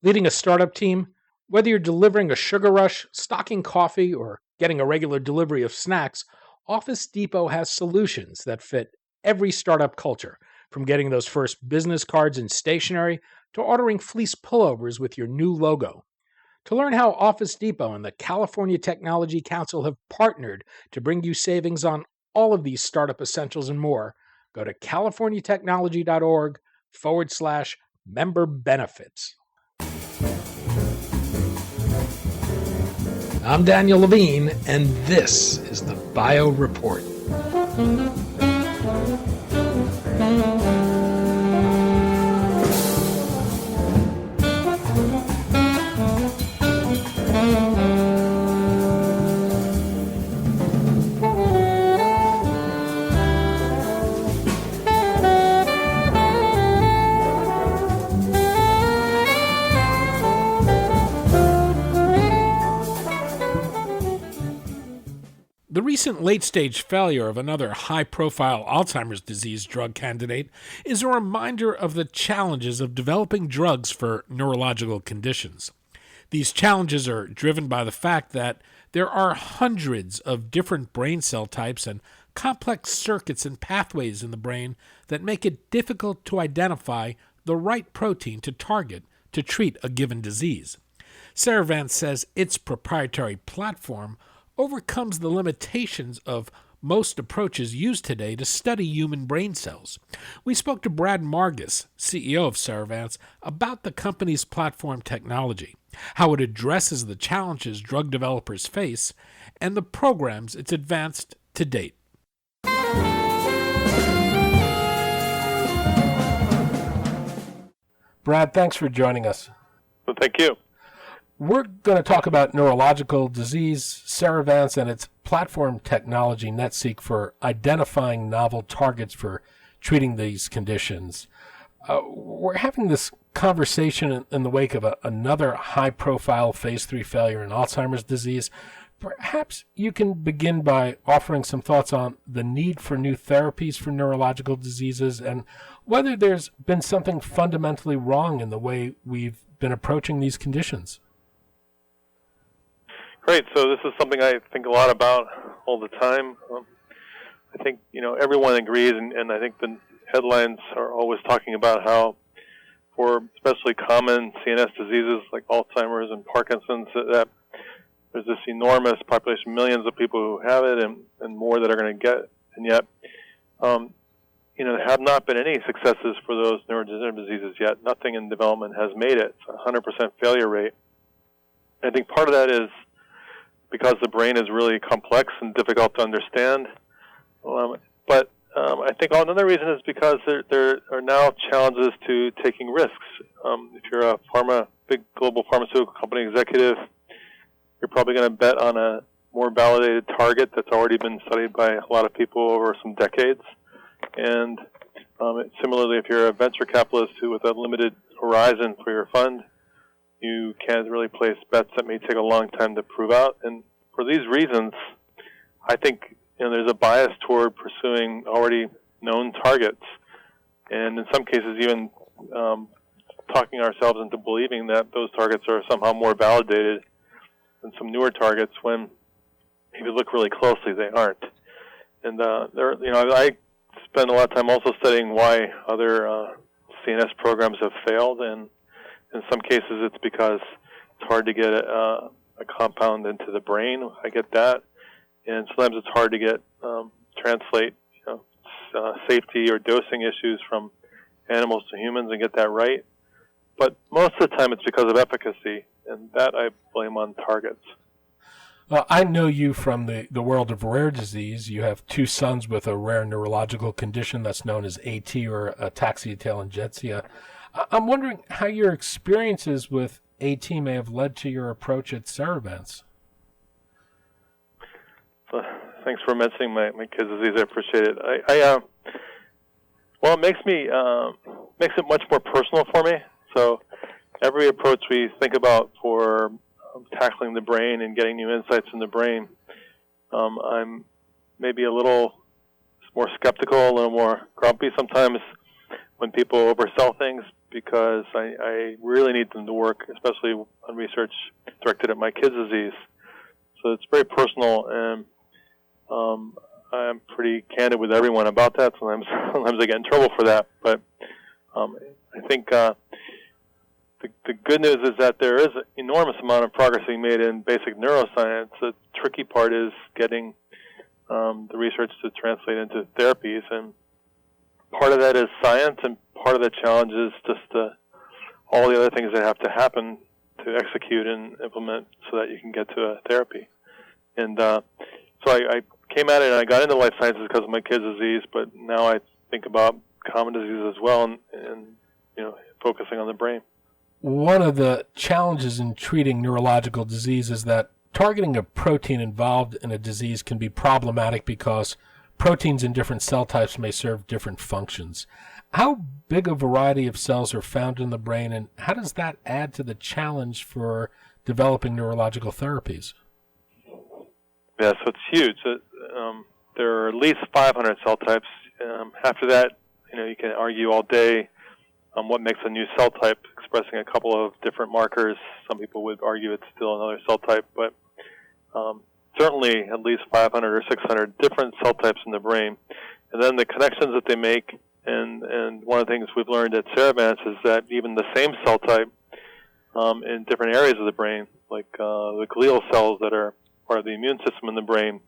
Leading a startup team, whether you're delivering a sugar rush, stocking coffee, or getting a regular delivery of snacks, Office Depot has solutions that fit every startup culture, from getting those first business cards and stationery to ordering fleece pullovers with your new logo. To learn how Office Depot and the California Technology Council have partnered to bring you savings on all of these startup essentials and more, go to californiatechnology.org/member benefits. I'm Daniel Levine, and this is the Bio Report. The recent late-stage failure of another high-profile Alzheimer's disease drug candidate is a reminder of the challenges of developing drugs for neurological conditions. These challenges are driven by the fact that there are hundreds of different brain cell types and complex circuits and pathways in the brain that make it difficult to identify the right protein to target to treat a given disease. Cerevance says its proprietary platform overcomes the limitations of most approaches used today to study human brain cells. We spoke to Brad Margus, CEO of Cerevance, about the company's platform technology, how it addresses the challenges drug developers face, and the programs it's advanced to date. Brad, thanks for joining us. Well, thank you. We're going to talk about neurological disease, Cerevance, and its platform technology, NetSeq, for identifying novel targets for treating these conditions. We're having this conversation in the wake of another high-profile phase 3 failure in Alzheimer's disease. Perhaps you can begin by offering some thoughts on the need for new therapies for neurological diseases and whether there's been something fundamentally wrong in the way we've been approaching these conditions. Great. So this is something I think a lot about all the time. I think, everyone agrees, and I think the headlines are always talking about how for especially common CNS diseases like Alzheimer's and Parkinson's, that there's this enormous population, millions of people who have it and more that are going to get it. And yet, there have not been any successes for those neurodegenerative diseases yet. Nothing in development has made it. It's a 100% failure rate. I think part of that is because the brain is really complex and difficult to understand. But I think another reason is because there are now challenges to taking risks. If you're a big global pharmaceutical company executive, you're probably going to bet on a more validated target that's already been studied by a lot of people over some decades. And similarly, if you're a venture capitalist with a limited horizon for your fund, you can't really place bets that may take a long time to prove out. And for these reasons, I think there's a bias toward pursuing already known targets. And in some cases, even talking ourselves into believing that those targets are somehow more validated than some newer targets when, if you look really closely, they aren't. And I spend a lot of time also studying why other CNS programs have failed, and in some cases, it's because it's hard to get a compound into the brain. I get that, and sometimes it's hard to translate safety or dosing issues from animals to humans and get that right. But most of the time, it's because of efficacy, and that I blame on targets. Well, I know you from the world of rare disease. You have two sons with a rare neurological condition that's known as AT, or ataxia-telangiectasia. I'm wondering how your experiences with AT may have led to your approach at Cerevance. So, thanks for mentioning my kids' disease. I appreciate it. It makes it much more personal for me. So every approach we think about for tackling the brain and getting new insights in the brain, I'm maybe a little more skeptical, a little more grumpy sometimes when people oversell things. because I really need them to work, especially on research directed at my kids' disease. So it's very personal, and I'm pretty candid with everyone about that. Sometimes I get in trouble for that, but I think the good news is that there is an enormous amount of progress being made in basic neuroscience. The tricky part is getting the research to translate into therapies, and part of that is science, and part of the challenge is just all the other things that have to happen to execute and implement so that you can get to a therapy. And so I came at it, and I got into life sciences because of my kids' disease, but now I think about common diseases as well, and focusing on the brain. One of the challenges in treating neurological disease is that targeting a protein involved in a disease can be problematic because proteins in different cell types may serve different functions. How big a variety of cells are found in the brain, and how does that add to the challenge for developing neurological therapies? Yeah, so it's huge. There are at least 500 cell types. After that, you can argue all day what makes a new cell type, expressing a couple of different markers. Some people would argue it's still another cell type, but certainly at least 500 or 600 different cell types in the brain. And then the connections that they make, and one of the things we've learned at Cerevance is that even the same cell type in different areas of the brain, like the glial cells that are part of the immune system in the brain,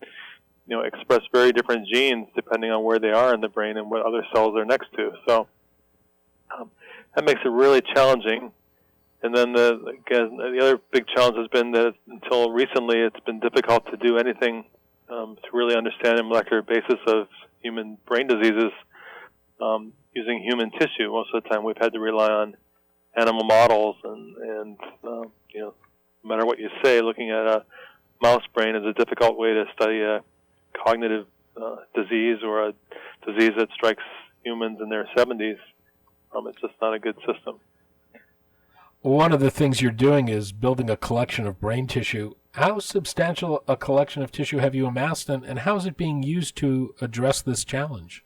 express very different genes depending on where they are in the brain and what other cells they're next to. So that makes it really challenging. And then the other big challenge has been that until recently it's been difficult to do anything to really understand the molecular basis of human brain diseases using human tissue. Most of the time we've had to rely on animal models, and no matter what you say, looking at a mouse brain is a difficult way to study a cognitive disease or a disease that strikes humans in their 70s. It's just not a good system. One of the things you're doing is building a collection of brain tissue. How substantial a collection of tissue have you amassed, and how is it being used to address this challenge?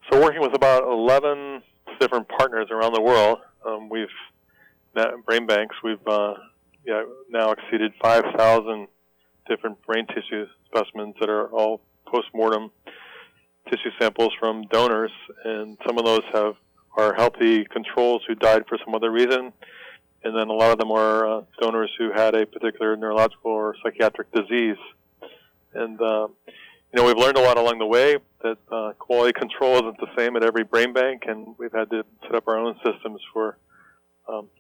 So working with about 11 different partners around the world, we've brain banks. We've now exceeded 5,000 different brain tissue specimens that are all post-mortem tissue samples from donors, and some of those are healthy controls who died for some other reason, and then a lot of them are donors who had a particular neurological or psychiatric disease. And we've learned a lot along the way that quality control isn't the same at every brain bank, and we've had to set up our own systems for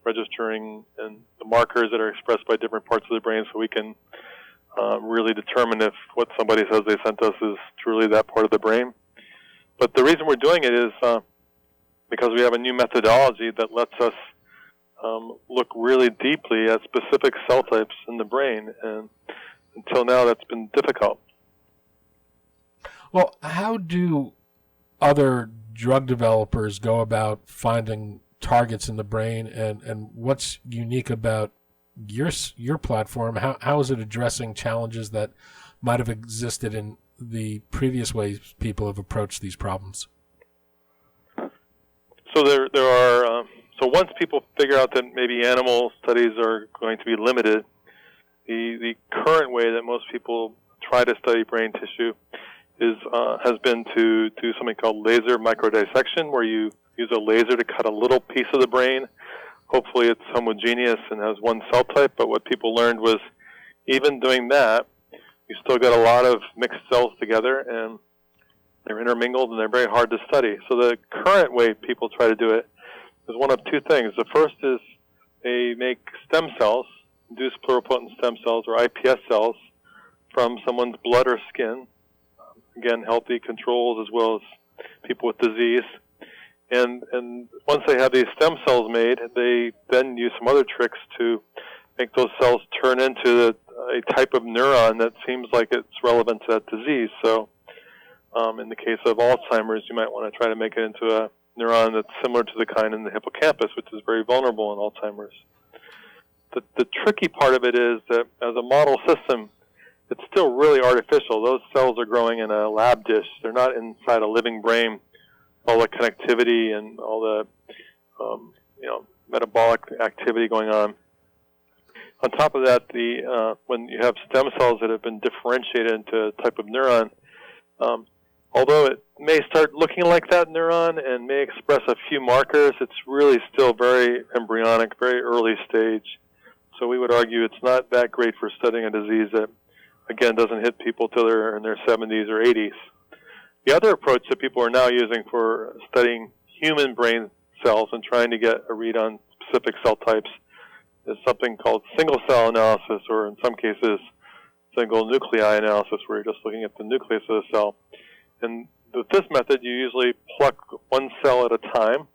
registering and the markers that are expressed by different parts of the brain, so we can really determine if what somebody says they sent us is truly that part of the brain. But the reason we're doing it is because we have a new methodology that lets us look really deeply at specific cell types in the brain, and until now that's been difficult. Well, how do other drug developers go about finding targets in the brain, and what's unique about your platform? How is it addressing challenges that might have existed in the previous ways people have approached these problems? So there are so once people figure out that maybe animal studies are going to be limited, the current way that most people try to study brain tissue has been to do something called laser microdissection, where you use a laser to cut a little piece of the brain. Hopefully it's homogeneous and has one cell type, but what people learned was even doing that, you still get a lot of mixed cells together, and they're intermingled, and they're very hard to study. So the current way people try to do it is one of two things. The first is they make stem cells, induced pluripotent stem cells, or iPS cells, from someone's blood or skin. Again, healthy controls as well as people with disease. And once they have these stem cells made, they then use some other tricks to make those cells turn into a type of neuron that seems like it's relevant to that disease. So in the case of Alzheimer's, you might want to try to make it into a neuron that's similar to the kind in the hippocampus, which is very vulnerable in Alzheimer's. The tricky part of it is that as a model system, it's still really artificial. Those cells are growing in a lab dish. They're not inside a living brain all the connectivity and all the metabolic activity going on. On top of that, when you have stem cells that have been differentiated into a type of neuron, although it may start looking like that neuron and may express a few markers, it's really still very embryonic, very early stage. So we would argue it's not that great for studying a disease that, again, doesn't hit people till they're in their 70s or 80s. The other approach that people are now using for studying human brain cells and trying to get a read on specific cell types is something called single-cell analysis, or in some cases, single nuclei analysis, where you're just looking at the nucleus of the cell. And with this method, you usually pluck one cell at a time,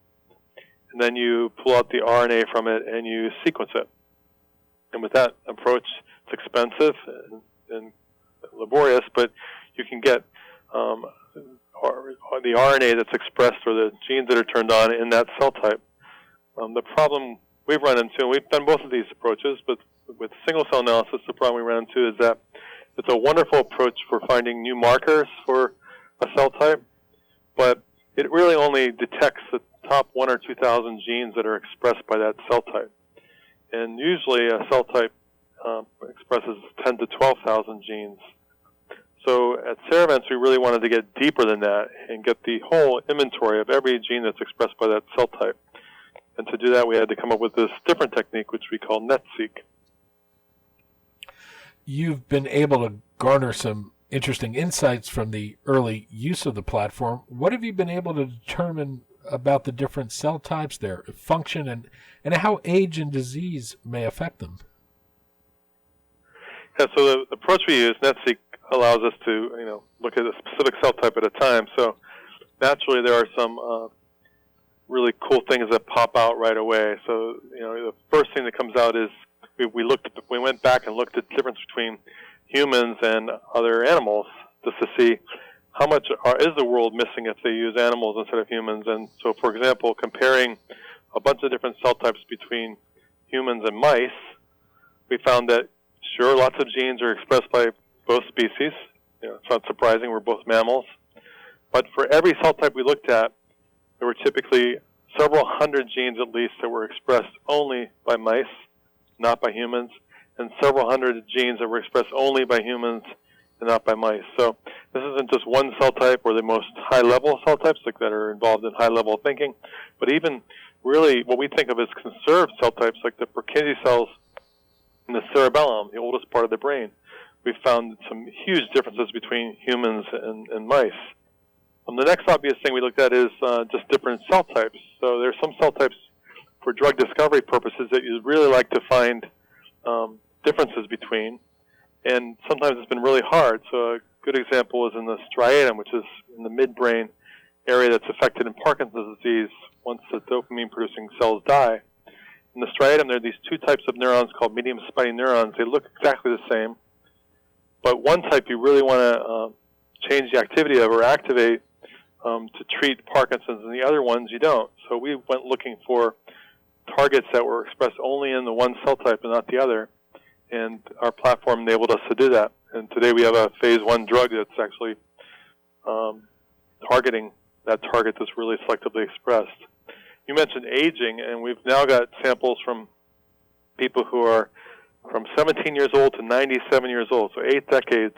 and then you pull out the RNA from it and you sequence it. And with that approach, it's expensive and laborious, but you can get the RNA that's expressed or the genes that are turned on in that cell type. The problem we've run into, and we've done both of these approaches, but with single-cell analysis, the problem we ran into is that it's a wonderful approach for finding new markers for a cell type, but it really only detects the top 1,000 or 2,000 genes that are expressed by that cell type. And usually a cell type expresses 10,000 to 12,000 genes. So at Cerevance, we really wanted to get deeper than that and get the whole inventory of every gene that's expressed by that cell type. And to do that, we had to come up with this different technique, which we call NetSeq. You've been able to garner some interesting insights from the early use of the platform. What have you been able to determine about the different cell types, their function, and how age and disease may affect them? Yeah, so the approach we use, NetSeq, allows us to look at a specific cell type at a time. So naturally, there are some really cool things that pop out right away. So the first thing that comes out is we went back and looked at the difference between humans and other animals just to see how much is the world missing if they use animals instead of humans. And so, for example, comparing a bunch of different cell types between humans and mice, we found that, sure, lots of genes are expressed by both species. It's not surprising, we're both mammals. But for every cell type we looked at, there were typically several hundred genes at least that were expressed only by mice, not by humans, and several hundred genes that were expressed only by humans and not by mice. So this isn't just one cell type or the most high-level cell types that are involved in high-level thinking, but even really what we think of as conserved cell types like the Purkinje cells in the cerebellum, the oldest part of the brain. We found some huge differences between humans and mice. The next obvious thing we looked at is just different cell types. So there's some cell types for drug discovery purposes that you'd really like to find differences between, and sometimes it's been really hard. So a good example is in the striatum, which is in the midbrain area that's affected in Parkinson's disease once the dopamine-producing cells die. In the striatum, there are these two types of neurons called medium spiny neurons. They look exactly the same, but one type you really want to change the activity of or activate to treat Parkinson's, and the other ones you don't. So we went looking for targets that were expressed only in the one cell type and not the other, and our platform enabled us to do that. And today we have a phase 1 drug that's actually targeting that target that's really selectively expressed. You mentioned aging, and we've now got samples from people who are from 17 years old to 97 years old, so 8 decades,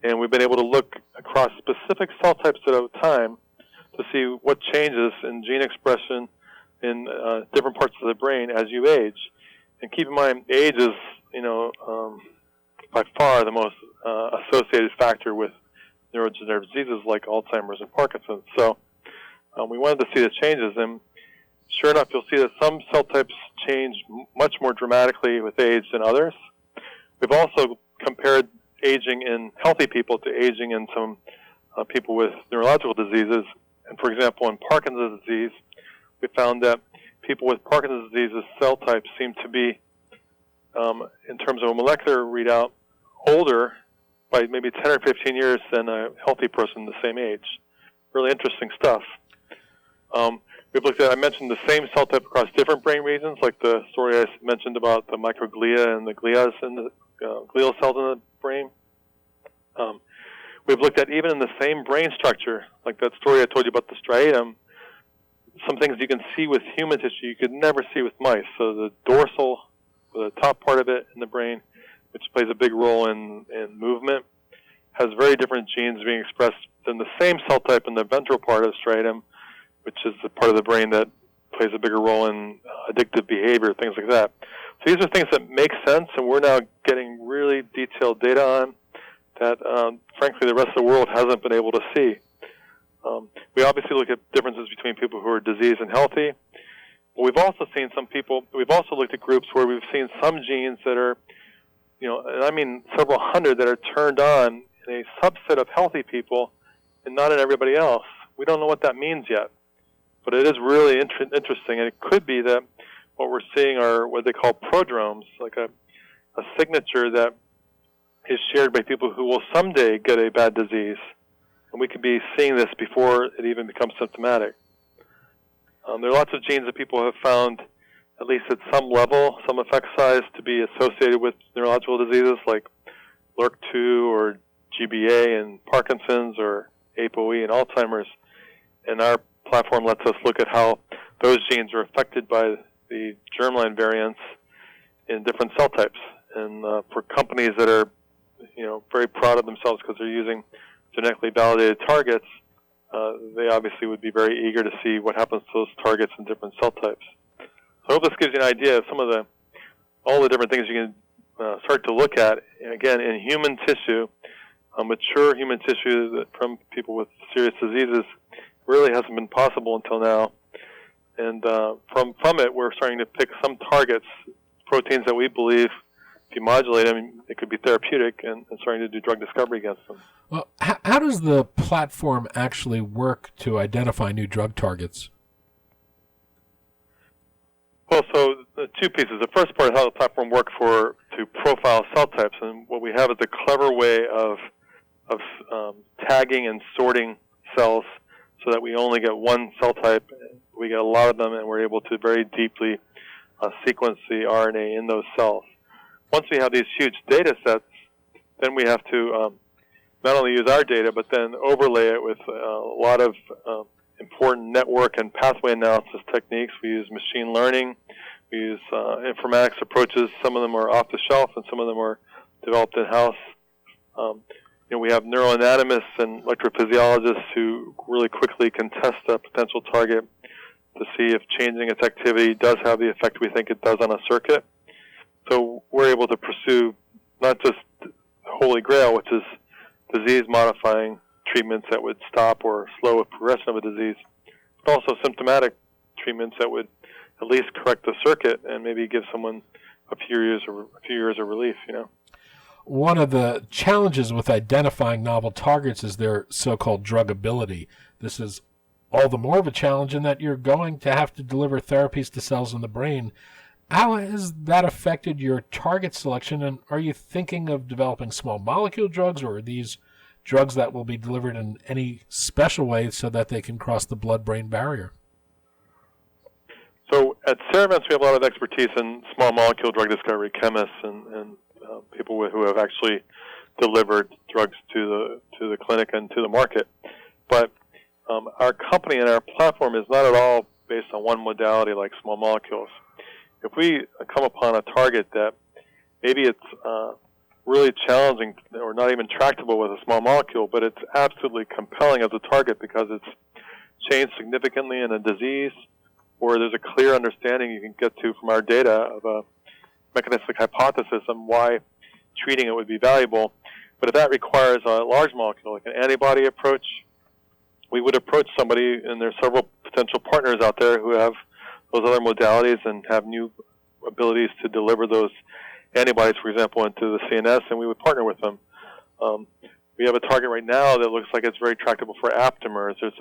and we've been able to look across specific cell types at a time to see what changes in gene expression in different parts of the brain as you age. And keep in mind, age is, by far the most associated factor with neurodegenerative diseases like Alzheimer's and Parkinson's. So we wanted to see the changes, and sure enough, you'll see that some cell types change much more dramatically with age than others. We've also compared aging in healthy people to aging in some people with neurological diseases. And for example, in Parkinson's disease, we found that people with Parkinson's disease's cell types seem to be, in terms of a molecular readout, older by maybe 10 or 15 years than a healthy person the same age. Really interesting stuff. We've looked at, I mentioned the same cell type across different brain regions, like the story I mentioned about the microglia and the glias and the glial cells in the brain. we've looked at even in the same brain structure, like that story I told you about the striatum, some things you can see with human tissue you could never see with mice. So the dorsal, the top part of it in the brain, which plays a big role in movement, has very different genes being expressed than the same cell type in the ventral part of the striatum, which is the part of the brain that plays a bigger role in addictive behavior, things like that. So these are things that make sense, and we're now getting really detailed data on that, frankly, the rest of the world hasn't been able to see. We obviously look at differences between people who are diseased and healthy. But we've also seen we've also looked at groups where we've seen some genes that are, and I mean several hundred that are turned on in a subset of healthy people and not in everybody else. We don't know what that means yet. But it is really interesting, and it could be that what we're seeing are what they call prodromes, like a signature that is shared by people who will someday get a bad disease. And we could be seeing this before it even becomes symptomatic. There are lots of genes that people have found, at least at some level, some effect size, to be associated with neurological diseases like LRRK2 or GBA and Parkinson's or ApoE and Alzheimer's. And our platform lets us look at how those genes are affected by the germline variants in different cell types. And for companies that are, very proud of themselves because they're using genetically validated targets, they obviously would be very eager to see what happens to those targets in different cell types. So I hope this gives you an idea of all the different things you can start to look at. And again, in human tissue, mature human tissue from people with serious diseases really hasn't been possible until now. And from it, we're starting to pick some targets, proteins that we believe, if you modulate them, it could be therapeutic, and starting to do drug discovery against them. Well, how does the platform actually work to identify new drug targets? Well, so the two pieces. The first part is how the platform works to profile cell types, and what we have is a clever way of tagging and sorting cells so that we only get one cell type. We get a lot of them, and we're able to very deeply sequence the RNA in those cells. Once we have these huge data sets, then we have to not only use our data, but then overlay it with a lot of important network and pathway analysis techniques. We use machine learning. We use informatics approaches. Some of them are off the shelf, and some of them are developed in-house. We have neuroanatomists and electrophysiologists who really quickly can test a potential target to see if changing its activity does have the effect we think it does on a circuit. So we're able to pursue not just Holy Grail, which is disease-modifying treatments that would stop or slow a progression of a disease, but also symptomatic treatments that would at least correct the circuit and maybe give someone a few years of relief. One of the challenges with identifying novel targets is their so-called druggability. This is all the more of a challenge in that you're going to have to deliver therapies to cells in the brain. How has that affected your target selection, and are you thinking of developing small molecule drugs, or are these drugs that will be delivered in any special way so that they can cross the blood-brain barrier? So at Cerevance, we have a lot of expertise in small molecule drug discovery, chemists and people who have actually delivered drugs to the clinic and to the market. But our company and our platform is not at all based on one modality like small molecules. If we come upon a target that maybe it's really challenging or not even tractable with a small molecule, but it's absolutely compelling as a target because it's changed significantly in a disease, or there's a clear understanding you can get to from our data of a mechanistic hypothesis on why treating it would be valuable. But if that requires a large molecule, like an antibody approach, we would approach somebody, and there's several potential partners out there who have those other modalities and have new abilities to deliver those antibodies, for example, into the CNS, and we would partner with them. We have a target right now that looks like it's very tractable for aptamers. There's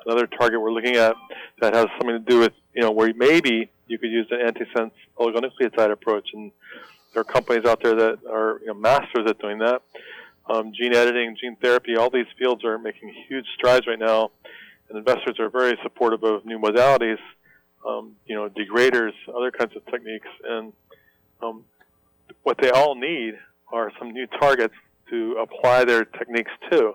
another target we're looking at that has something to do with, where maybe you could use an antisense oligonucleotide approach, and there are companies out there that are masters at doing that. Gene editing, gene therapy, all these fields are making huge strides right now, and investors are very supportive of new modalities, degraders, other kinds of techniques, and what they all need are some new targets to apply their techniques to.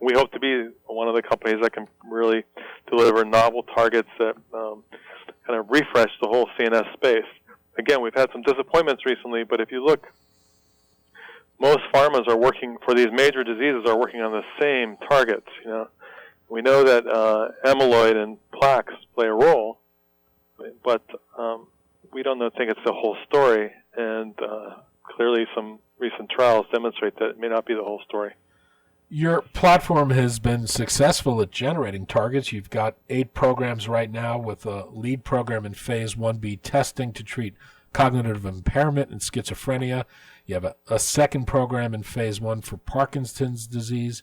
We hope to be one of the companies that can really deliver novel targets that kind of refresh the whole CNS space. Again, we've had some disappointments recently, but if you look, most pharmas are working for these major diseases are working on the same targets. We know that amyloid and plaques play a role, but we don't think it's the whole story. And clearly, some recent trials demonstrate that it may not be the whole story. Your platform has been successful at generating targets. You've got 8 programs right now with a lead program in phase 1B testing to treat cognitive impairment and schizophrenia. You have a second program in phase 1 for Parkinson's disease.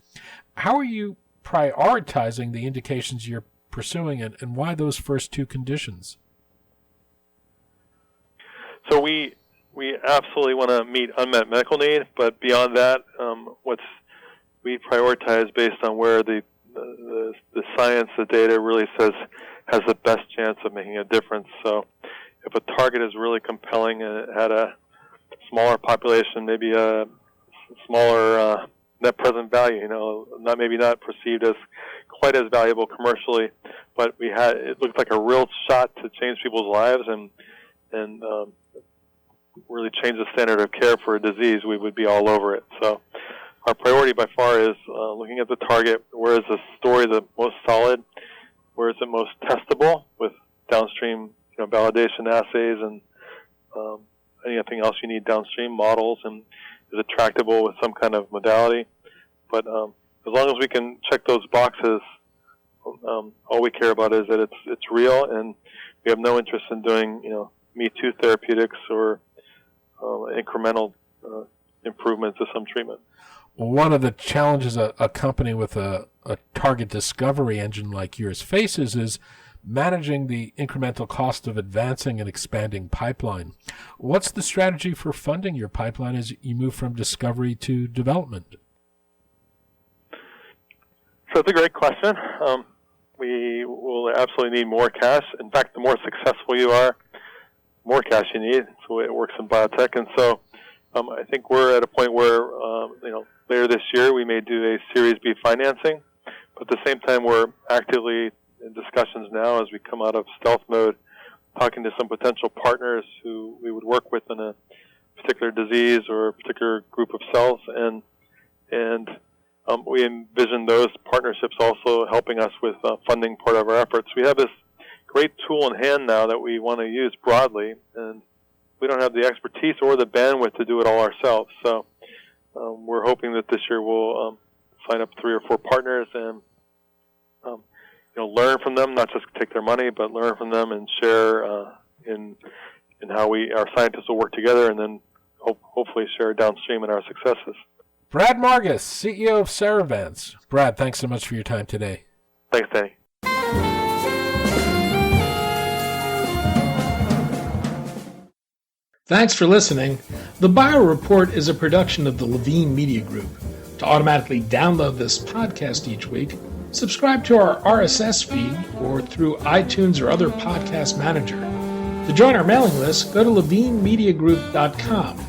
How are you prioritizing the indications you're pursuing, and why those first 2 conditions? So we absolutely want to meet unmet medical need, but beyond that, we prioritize based on where the science, the data really says has the best chance of making a difference. So if a target is really compelling and it had a smaller population, maybe a smaller net present value, not perceived as quite as valuable commercially, but it looked like a real shot to change people's lives and really change the standard of care for a disease, we would be all over it. So our priority by far is looking at the target. Where is the story the most solid? Where is it most testable with downstream validation assays and anything else you need downstream models, and is it tractable with some kind of modality? But as long as we can check those boxes, all we care about is that it's real, and we have no interest in doing Me Too therapeutics or incremental improvements to some treatment. One of the challenges a company with a target discovery engine like yours faces is managing the incremental cost of advancing and expanding pipeline. What's the strategy for funding your pipeline as you move from discovery to development? So it's a great question. We will absolutely need more cash. In fact, the more successful you are, more cash you need. That's the way it works in biotech. And so I think we're at a point where, later this year we may do a Series B financing. But at the same time, we're actively in discussions now as we come out of stealth mode, talking to some potential partners who we would work with in a particular disease or a particular group of cells. And we envision those partnerships also helping us with funding part of our efforts. We have this great tool in hand now that we want to use broadly, and we don't have the expertise or the bandwidth to do it all ourselves. So we're hoping that this year we'll sign up 3 or 4 partners and learn from them, not just take their money, but learn from them and share in how our scientists will work together, and then hopefully share downstream in our successes. Brad Margus, CEO of Cerevance. Brad, thanks so much for your time today. Thanks, Danny. Thanks for listening. The Bio Report is a production of the Levine Media Group. To automatically download this podcast each week, subscribe to our RSS feed or through iTunes or other podcast manager. To join our mailing list, go to levinemediagroup.com.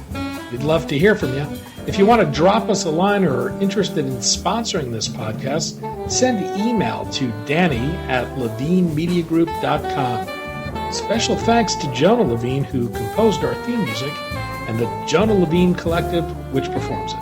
We'd love to hear from you. If you want to drop us a line or are interested in sponsoring this podcast, send an email to danny@levinemediagroup.com. Special thanks to Jonah Levine, who composed our theme music, and the Jonah Levine Collective, which performs it.